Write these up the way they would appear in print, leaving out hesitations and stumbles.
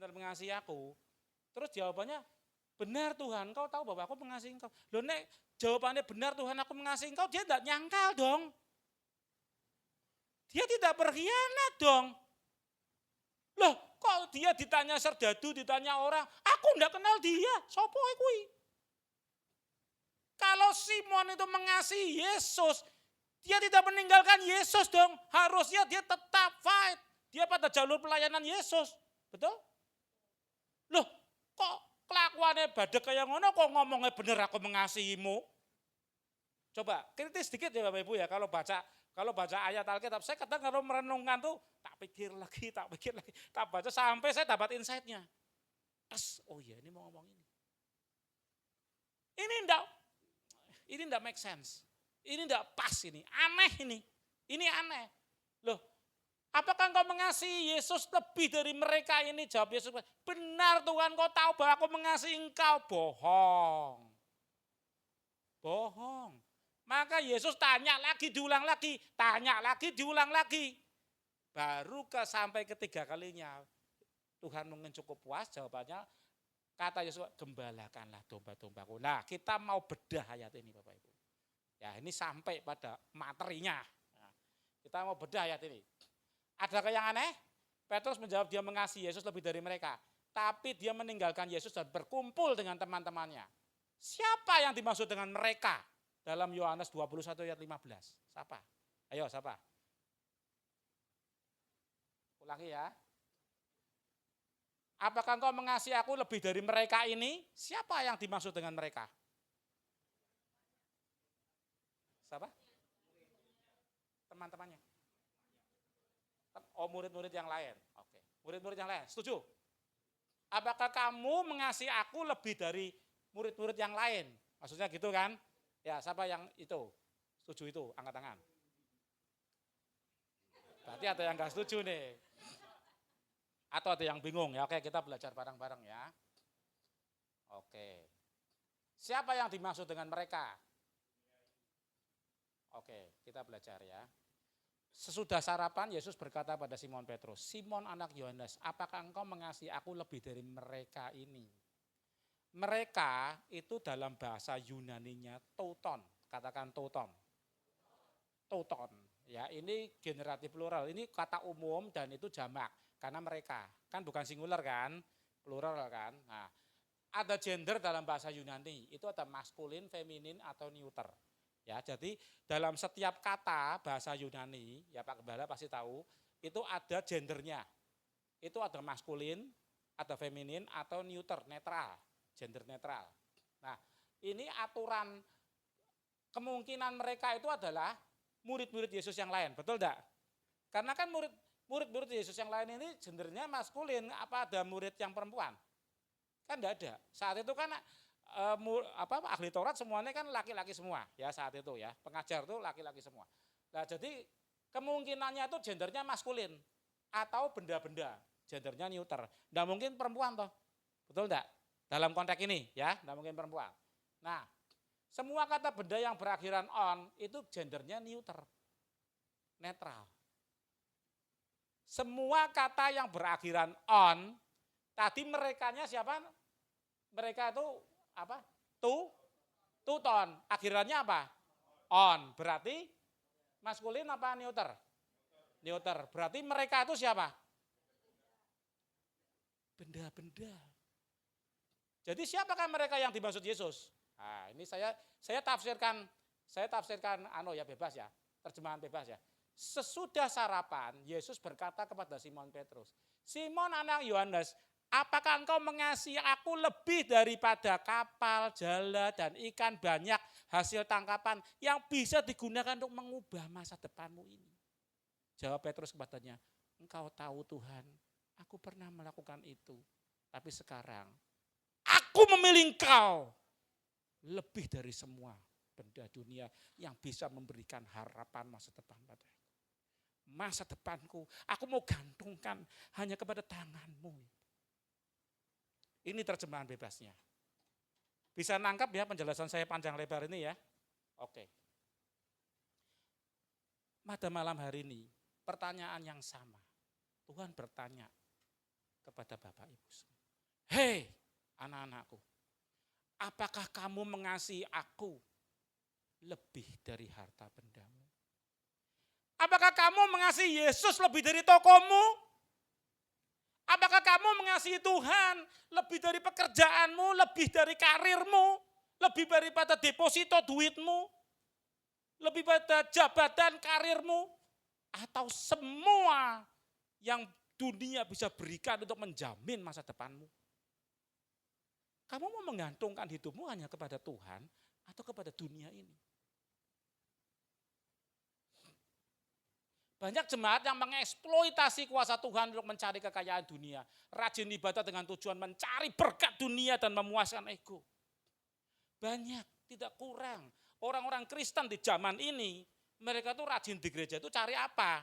benar-benar mengasihi aku? Terus jawabannya, benar Tuhan, Kau tahu bahwa aku mengasihi Engkau. Loh nek jawabannya benar Tuhan, aku mengasihi Engkau, dia tidak nyangkal dong. Dia tidak berkhianat dong. Loh kok dia ditanya serdadu, ditanya orang, aku tidak kenal dia, sopo kui. Kalau Simon itu mengasihi Yesus, dia tidak meninggalkan Yesus dong. Harusnya dia tetap fight. Dia pada jalur pelayanan Yesus. Betul? Loh kok kelakuannya badek kayak ngono, kok ngomongnya bener aku mengasihimu. Coba kritis sedikit ya Bapak Ibu ya, kalau baca ayat Alkitab, saya kadang kalau merenungkan tuh tak pikir lagi, tak baca sampai saya dapat insight-nya. Oh iya ini mau ngomong ini. Ini enggak make sense. Ini enggak pas ini, aneh ini. Ini aneh. Loh, apakah engkau mengasihi Yesus lebih dari mereka ini? Jawab Yesus, benar Tuhan, kau tahu bahwa aku mengasihi engkau. Bohong. Bohong. Maka Yesus tanya lagi, diulang lagi, tanya lagi, diulang lagi. Baru sampai ketiga kalinya Tuhan mungkin cukup puas jawabannya. Kata Yesus, gembalakanlah domba-dombaku. Nah kita mau bedah ayat ini Bapak Ibu. Ya ini sampai pada materinya. Nah, kita mau bedah ayat ini. Adakah yang aneh? Petrus menjawab dia mengasihi Yesus lebih dari mereka. Tapi dia meninggalkan Yesus dan berkumpul dengan teman-temannya. Siapa yang dimaksud dengan mereka? Dalam Yohanes 21 ayat 15. Siapa? Ayo siapa? Ulangi ya. Apakah engkau mengasihi aku lebih dari mereka ini? Siapa yang dimaksud dengan mereka? Siapa? Teman-temannya. Oh murid-murid yang lain. Oke. Murid-murid yang lain. Setuju? Apakah kamu mengasihi aku lebih dari murid-murid yang lain? Maksudnya gitu kan? Ya siapa yang itu? Setuju itu? Angkat tangan. Berarti ada yang gak setuju nih. Atau ada yang bingung ya, oke kita belajar bareng-bareng ya. Oke. Siapa yang dimaksud dengan mereka? Oke, kita belajar ya. Sesudah sarapan Yesus berkata pada Simon Petrus, Simon anak Yohanes, apakah engkau mengasihi aku lebih dari mereka ini? Mereka itu dalam bahasa Yunaninya tauton, katakan tauton. Tauton, ya ini generatif plural, ini kata umum dan itu jamak. Karena mereka, kan bukan singular kan, plural kan. Nah, ada gender dalam bahasa Yunani, itu ada maskulin, feminin, atau neuter. Ya, jadi dalam setiap kata bahasa Yunani, ya Pak Gembala pasti tahu, itu ada gendernya. Itu ada maskulin, ada feminin, atau neuter, netral, gender netral. Nah, ini aturan kemungkinan mereka itu adalah murid-murid Yesus yang lain, betul enggak? Karena kan murid-murid Yesus yang lain ini gendernya maskulin, apa ada murid yang perempuan? Kan enggak ada. Saat itu kan ahli Taurat semuanya kan laki-laki semua ya saat itu ya. Pengajar itu laki-laki semua. Nah, jadi kemungkinannya itu gendernya maskulin atau benda-benda, gendernya neuter. Enggak mungkin perempuan toh. Betul enggak? Dalam konteks ini ya, enggak mungkin perempuan. Nah, semua kata benda yang berakhiran on itu gendernya neuter. Netral. Semua kata yang berakhiran on, tadi merekanya siapa? Mereka itu apa? Tuton. Akhirannya apa? On. Berarti maskulin apa neuter? Neuter. Berarti mereka itu siapa? Benda-benda. Jadi siapakah mereka yang dimaksud Yesus? Nah, ini saya tafsirkan bebas ya, terjemahan bebas ya. Sesudah sarapan, Yesus berkata kepada Simon Petrus, Simon anak Yohanes, apakah engkau mengasihi aku lebih daripada kapal, jala, dan ikan banyak hasil tangkapan yang bisa digunakan untuk mengubah masa depanmu ini? Jawab Petrus kepadanya, engkau tahu Tuhan, aku pernah melakukan itu. Tapi sekarang, aku memilih engkau lebih dari semua benda dunia yang bisa memberikan harapan masa depan padaku. Masa depanku, aku mau gantungkan hanya kepada tanganmu. Ini terjemahan bebasnya. Bisa nangkap ya penjelasan saya panjang lebar ini ya? Oke. Pada malam hari ini, pertanyaan yang sama. Tuhan bertanya kepada Bapak Ibu semua. Hei anak-anakku, apakah kamu mengasihi aku lebih dari harta bendamu? Apakah kamu mengasihi Yesus lebih dari tokomu? Apakah kamu mengasihi Tuhan lebih dari pekerjaanmu, lebih dari karirmu, lebih daripada deposito duitmu, lebih pada jabatan karirmu, atau semua yang dunia bisa berikan untuk menjamin masa depanmu? Kamu mau menggantungkan hidupmu hanya kepada Tuhan atau kepada dunia ini? Banyak jemaat yang mengeksploitasi kuasa Tuhan untuk mencari kekayaan dunia. Rajin ibadah dengan tujuan mencari berkat dunia dan memuaskan ego. Banyak, tidak kurang. Orang-orang Kristen di zaman ini, mereka tuh rajin di gereja itu cari apa?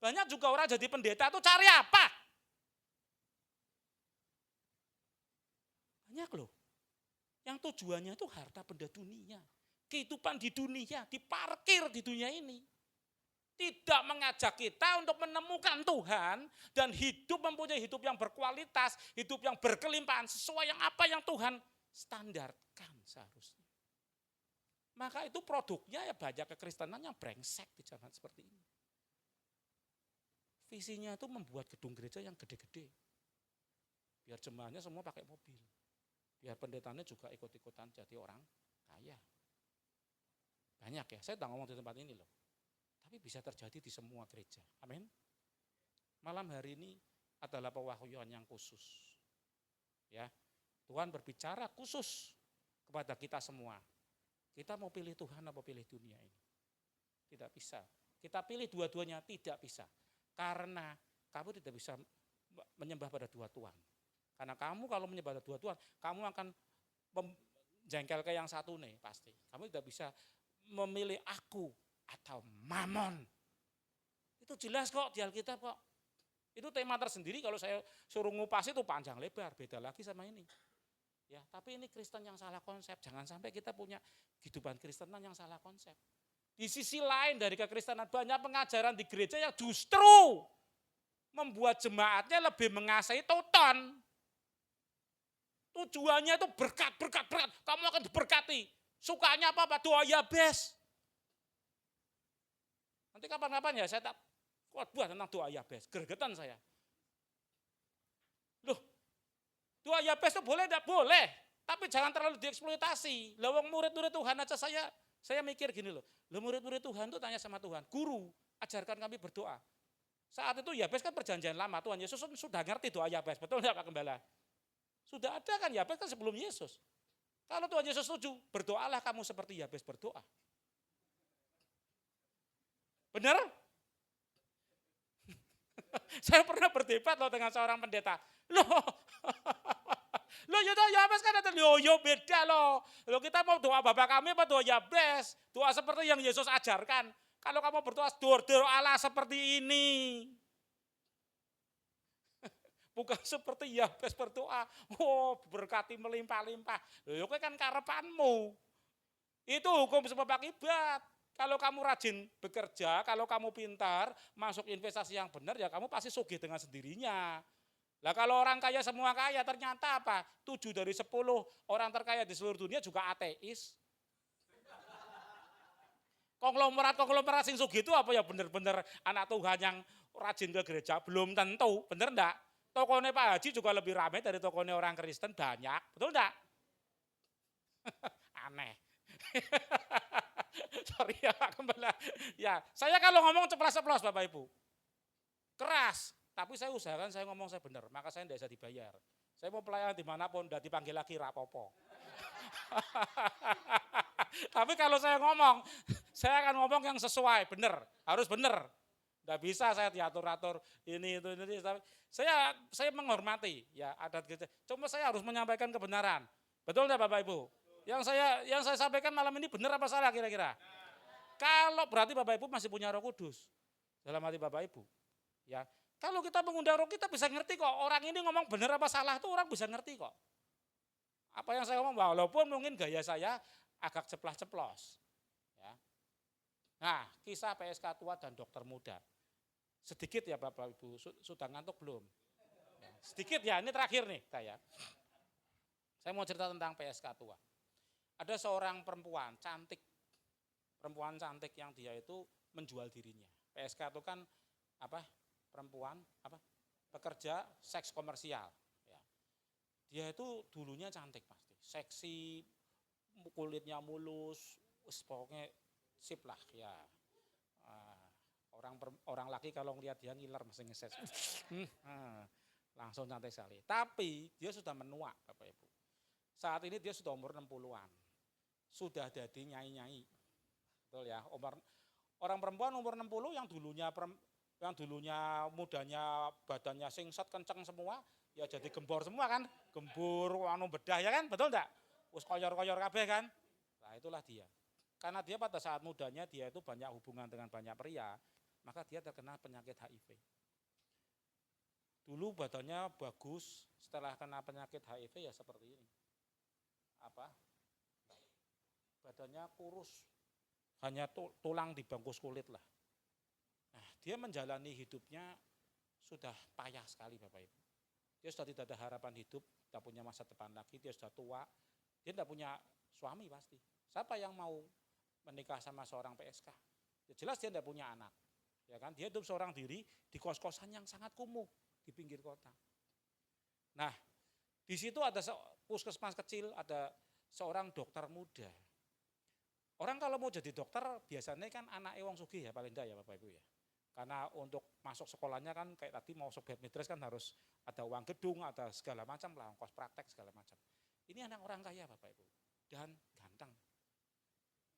Banyak juga orang jadi pendeta itu cari apa? Banyak loh. Yang tujuannya itu harta benda dunia. Kehidupan di dunia, diparkir di dunia ini. Tidak mengajak kita untuk menemukan Tuhan dan hidup mempunyai hidup yang berkualitas, hidup yang berkelimpahan sesuai yang apa yang Tuhan standarkan seharusnya. Maka itu produknya ya banyak kekristenan yang brengsek di zaman seperti ini. Visinya itu membuat gedung gereja yang gede-gede. Biar jemaahnya semua pakai mobil. Biar pendetanya juga ikut-ikutan jadi orang kaya. Banyak ya, saya tidak ngomong di tempat ini loh. Tapi bisa terjadi di semua gereja. Amin. Malam hari ini adalah pewahyuan yang khusus. Ya, Tuhan berbicara khusus kepada kita semua. Kita mau pilih Tuhan atau pilih dunia ini? Tidak bisa. Kita pilih dua-duanya, tidak bisa. Karena kamu tidak bisa menyembah pada dua Tuhan. Karena kamu kalau menyembah pada dua Tuhan, kamu akan jengkel ke yang satu nih pasti. Kamu tidak bisa memilih aku atau mamon. Itu jelas kok di Alkitab kok. Itu tema tersendiri kalau saya suruh ngupas itu panjang lebar, beda lagi sama ini. Ya, tapi ini Kristen yang salah konsep. Jangan sampai kita punya kehidupan Kristenan yang salah konsep. Di sisi lain dari kekristenan banyak pengajaran di gereja yang justru membuat jemaatnya lebih mengasihi Tuhan. Tujuannya itu berkat. Kamu akan diberkati. Sukanya apa? Doa Yabes. Nanti kapan-kapan ya saya tak kuat buat tentang doa Yabes. Gregetan saya. Loh, doa Yabes itu boleh enggak? Boleh. Tapi jangan terlalu dieksploitasi. Lah wong murid-murid Tuhan aja saya mikir gini loh. Lah murid-murid Tuhan tuh tanya sama Tuhan, "Guru, ajarkan kami berdoa." Saat itu Yabes kan perjanjian lama. Tuhan Yesus sudah ngerti doa Yabes. Betul enggak Pak Gembala? Sudah ada kan Yabes kan sebelum Yesus. Kalau Tuhan Yesus setuju, berdoalah kamu seperti Yabes berdoa. Benar? Saya pernah berdebat loh dengan seorang pendeta. Loh Yabes kan ada, beda loh. Loh kita mau doa Bapa kami apa doa Yabes? Doa seperti yang Yesus ajarkan. Kalau kamu berdoa, doalah seperti ini. Bukan seperti Yabes berdoa, berkati melimpah-limpah. Loh kan karepanmu. Itu hukum sebab akibat. Kalau kamu rajin bekerja, kalau kamu pintar, masuk investasi yang benar, ya kamu pasti sugih dengan sendirinya. Lah kalau orang kaya semua kaya, ternyata apa? 7 dari 10 orang terkaya di seluruh dunia juga ateis. Konglomerat sing sugih itu apa ya benar-benar anak Tuhan yang rajin ke gereja? Belum tentu, benar enggak? Tokonya Pak Haji juga lebih ramai dari tokonya orang Kristen, banyak. Betul enggak? Aneh. Sorry ya Pak Gembala. Ya, saya kalau ngomong ceplas-ceplos Bapak Ibu. Keras, tapi saya usahakan saya ngomong saya benar, maka saya tidak bisa dibayar. Saya mau pelayanan dimanapun, udah dipanggil lagi rapopo. Tapi kalau saya ngomong, saya akan ngomong yang sesuai, benar, harus benar. Tidak bisa saya diatur-atur ini itu. Saya menghormati ya adat kita. Cuma saya harus menyampaikan kebenaran. Betul enggak Bapak Ibu? Yang saya sampaikan malam ini benar apa salah kira-kira? Kalau berarti Bapak Ibu masih punya Roh Kudus dalam hati Bapak Ibu. Ya, kalau kita mengundang Roh kita bisa ngerti kok. Orang ini ngomong benar apa salah itu orang bisa ngerti kok. Apa yang saya ngomong walaupun mungkin gaya saya agak ceplas-ceplos. Ya. Nah, kisah PSK tua dan dokter muda. Sedikit ya Bapak Ibu, sudah ngantuk belum? Ya, sedikit ya, ini terakhir nih saya. Saya mau cerita tentang PSK tua. Ada seorang perempuan cantik yang dia itu menjual dirinya. PSK itu kan apa? Perempuan apa? Pekerja seks komersial. Ya. Dia itu dulunya cantik pasti, seksi, kulitnya mulus, pokoknya sip lah ya. Orang laki kalau ngelihat dia ngiler mesti ngeses. Langsung cantik sekali. Tapi dia sudah menua Bapak Ibu. Saat ini dia sudah umur 60-an. Sudah jadi nyai-nyai. Betul ya. Orang perempuan umur 60 yang dulunya mudanya badannya singset kenceng semua, ya jadi gembor semua kan. Gembur anu bedah ya kan, betul enggak? Wis koyor-koyor kabeh kan. Nah, itulah dia. Karena dia pada saat mudanya dia itu banyak hubungan dengan banyak pria, maka dia terkena penyakit HIV. Dulu badannya bagus, setelah kena penyakit HIV ya seperti ini. Badannya kurus, hanya tulang dibungkus kulit lah. Nah, dia menjalani hidupnya sudah payah sekali Bapak Ibu. Dia sudah tidak ada harapan hidup, tidak punya masa depan lagi, dia sudah tua, dia tidak punya suami pasti. Siapa yang mau menikah sama seorang PSK? Ya jelas dia tidak punya anak. Ya kan, dia hidup seorang diri di kos-kosan yang sangat kumuh di pinggir kota. Nah, di situ ada puskesmas kecil, ada seorang dokter muda. Orang kalau mau jadi dokter biasanya kan anaknya wong sugih ya paling enggak ya Bapak Ibu ya. Karena untuk masuk sekolahnya kan kayak tadi mau masuk bedmitres kan harus ada uang gedung, ada segala macam lah, ongkos praktek segala macam. Ini anak orang kaya Bapak Ibu dan ganteng.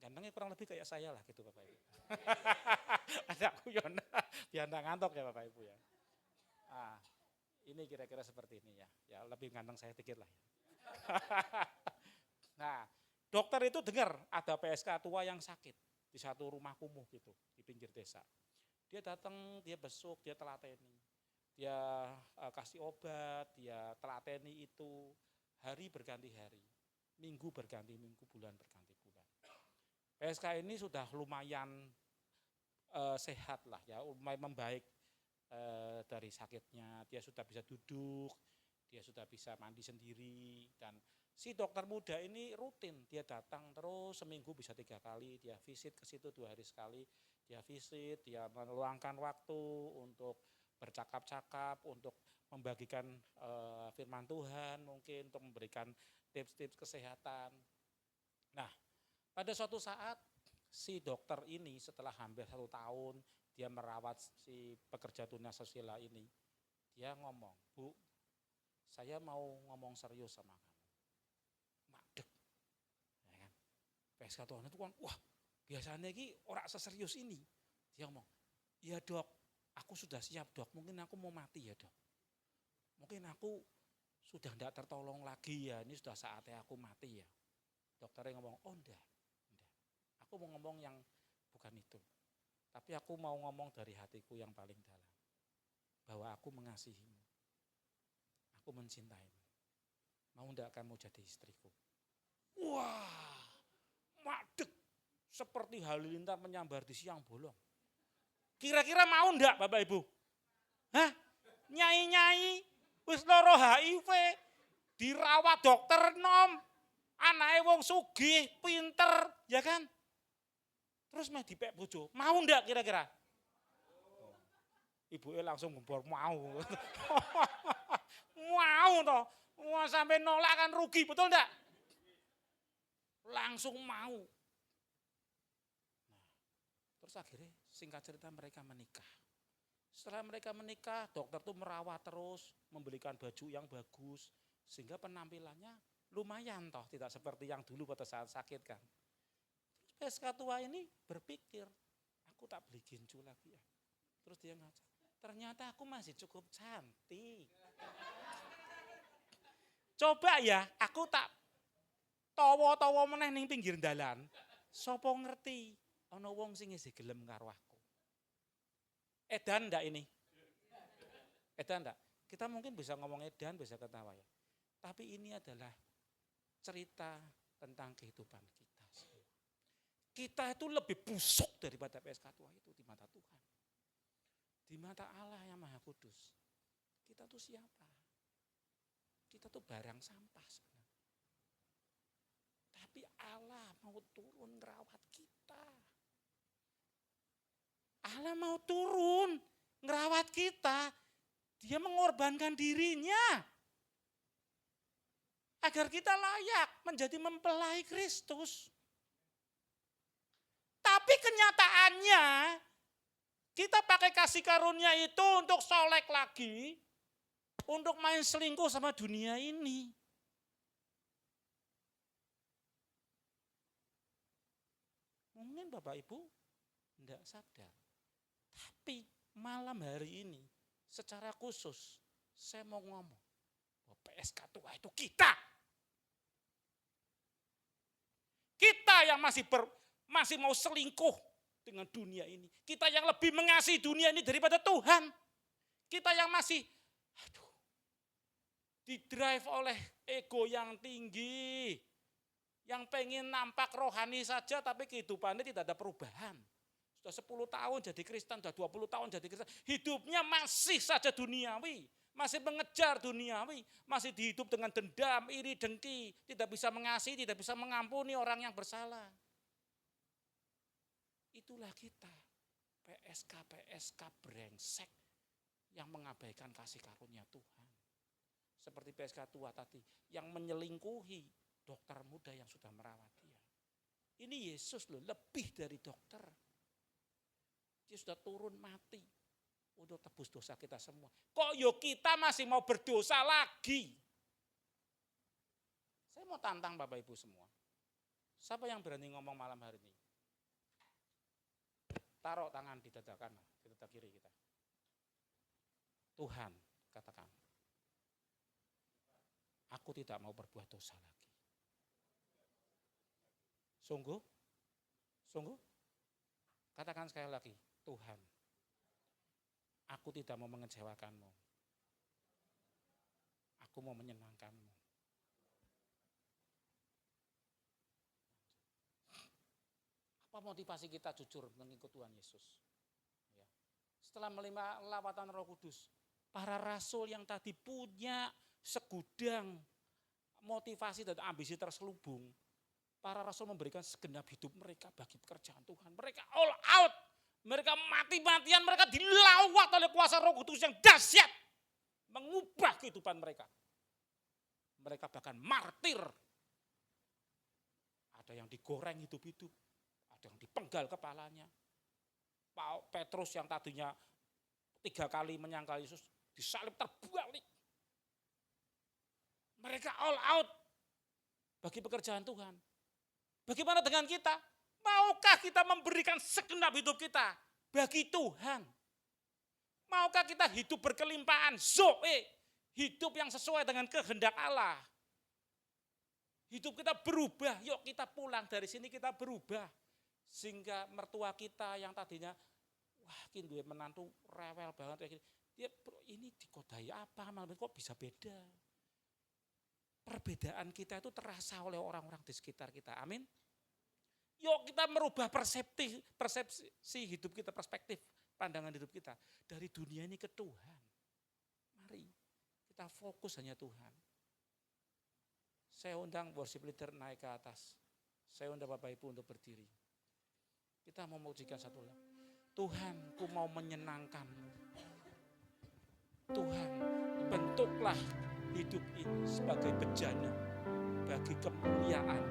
Gantengnya kurang lebih kayak saya lah gitu Bapak Ibu. Ada kuyon, biar enggak ngantuk ya Bapak Ibu ya. Ah, ini kira-kira seperti ini ya. Ya lebih ganteng saya dikit lah ya. Nah, dokter itu dengar ada PSK tua yang sakit di satu rumah kumuh gitu di pinggir desa. Dia datang, dia besuk, dia telateni. Dia kasih obat, dia telateni itu hari berganti hari, minggu berganti minggu, bulan berganti bulan. PSK ini sudah lumayan sehat lah ya, lumayan membaik dari sakitnya. Dia sudah bisa duduk, dia sudah bisa mandi sendiri, dan si dokter muda ini rutin, dia datang terus seminggu bisa 3 kali, dia visit ke situ 2 hari sekali, dia visit, dia meluangkan waktu untuk bercakap-cakap, untuk membagikan firman Tuhan, mungkin untuk memberikan tips-tips kesehatan. Nah, pada suatu saat si dokter ini setelah hampir 1 tahun dia merawat si pekerja tunasusila ini, dia ngomong, "Bu, saya mau ngomong serius sama kamu." Madeg, ya kan? PSK Tuhan itu kan, wah biasanya ini orang seserius ini. Dia ngomong, "Iya dok, aku sudah siap dok, mungkin aku mau mati ya dok. Mungkin aku sudah tidak tertolong lagi ya, ini sudah saatnya aku mati ya." Dokternya ngomong, "Oh enggak. Aku mau ngomong yang bukan itu. Tapi aku mau ngomong dari hatiku yang paling dalam. Bahwa aku mengasihimu. Aku mencintaimu. Mau enggak kamu jadi istriku?" Wah, madeg. Seperti halilintar menyambar di siang bolong. Kira-kira mau enggak Bapak Ibu? Hah? Nyai-nyai, wis loro HIV, dirawat dokter nom, anake wong sugih, pinter, ya kan? Terus meh dipek bojo, mau ndak kira-kira? Ibunya langsung gembor mau. Mau toh, wah sampai nolak kan rugi, betul ndak? Langsung mau. Nah, terus akhirnya singkat cerita mereka menikah. Setelah mereka menikah, dokter tuh merawat terus, membelikan baju yang bagus, sehingga penampilannya lumayan toh, tidak seperti yang dulu pada saat sakit kan. Terus PSK tua ini berpikir, aku tak beli gincu lagi ya. Terus dia ngaca, ternyata aku masih cukup cantik. Coba ya, aku tak tawa-tawa meneh ning pinggir dalan. Sopo ngerti, ana wong sing isih gelem karo aku. Edan enggak ini? Edan enggak? Kita mungkin bisa ngomong edan, bisa ketawa ya. Tapi ini adalah cerita tentang kehidupan kita semua. Kita itu lebih busuk daripada PSK tua itu di mata Tuhan. Di mata Allah yang Maha Kudus, kita tuh siapa? Kita tuh barang sampah sebenarnya. Tapi Allah mau turun ngerawat kita. Allah mau turun ngerawat kita. Dia mengorbankan dirinya agar kita layak menjadi mempelai Kristus. Tapi kenyataannya kita pakai kasih karunia itu untuk solek lagi, untuk main selingkuh sama dunia ini. Mungkin Bapak Ibu tidak sadar. Tapi malam hari ini secara khusus saya mau ngomong bahwa PSK tua itu kita. Kita yang masih mau selingkuh dengan dunia ini. Kita yang lebih mengasihi dunia ini daripada Tuhan. Kita yang masih didrive oleh ego yang tinggi. Yang pengen nampak rohani saja tapi kehidupannya tidak ada perubahan. Sudah 10 tahun jadi Kristen, sudah 20 tahun jadi Kristen. Hidupnya masih saja duniawi. Masih mengejar duniawi, masih dihidup dengan dendam, iri, dengki, tidak bisa mengasihi, tidak bisa mengampuni orang yang bersalah. Itulah kita, PSK brengsek yang mengabaikan kasih karunia Tuhan. Seperti PSK tua tadi, yang menyelingkuhi dokter muda yang sudah merawat dia. Ini Yesus loh, lebih dari dokter. Dia sudah turun mati untuk tebus dosa kita semua. Kok kita masih mau berdosa lagi? Saya mau tantang Bapak Ibu semua. Siapa yang berani ngomong malam hari ini? Taruh tangan di dada kanan, di dada kiri kita. Tuhan, katakan, aku tidak mau berbuat dosa lagi. Sungguh? Sungguh? Katakan sekali lagi, Tuhan, aku tidak mau mengecewakanmu. Aku mau menyenangkanmu. Apa motivasi kita jujur mengikut Tuhan Yesus? Ya. Setelah menerima lawatan Roh Kudus, para rasul yang tadi punya segudang motivasi dan ambisi terselubung, para rasul memberikan segenap hidup mereka bagi pekerjaan Tuhan. Mereka all out. Mereka mati-matian, mereka dilawat oleh kuasa Roh Kudus yang dahsyat. Mengubah kehidupan mereka. Mereka bahkan martir. Ada yang digoreng hidup-hidup. Ada yang dipenggal kepalanya. Pak Petrus yang tadinya 3 kali menyangkal Yesus, disalib terbalik. Mereka all out bagi pekerjaan Tuhan. Bagaimana dengan kita? Maukah kita memberikan segenap hidup kita bagi Tuhan? Maukah kita hidup berkelimpahan, zoe, hidup yang sesuai dengan kehendak Allah? Hidup kita berubah, yuk kita pulang dari sini kita berubah. Sehingga mertua kita yang tadinya, wah ini gue menantu rewel banget, dia ini dikodai apa, malah kok bisa beda. Perbedaan kita itu terasa oleh orang-orang di sekitar kita, amin. Yuk kita merubah persepsi hidup kita, perspektif pandangan hidup kita. Dari dunia ini ke Tuhan. Mari kita fokus hanya Tuhan. Saya undang worship leader naik ke atas. Saya undang Bapak Ibu untuk berdiri. Kita mau memujikan satu lagu. Tuhan, ku mau menyenangkan-Mu. Tuhan, bentuklah hidup ini sebagai bejana bagi kemuliaan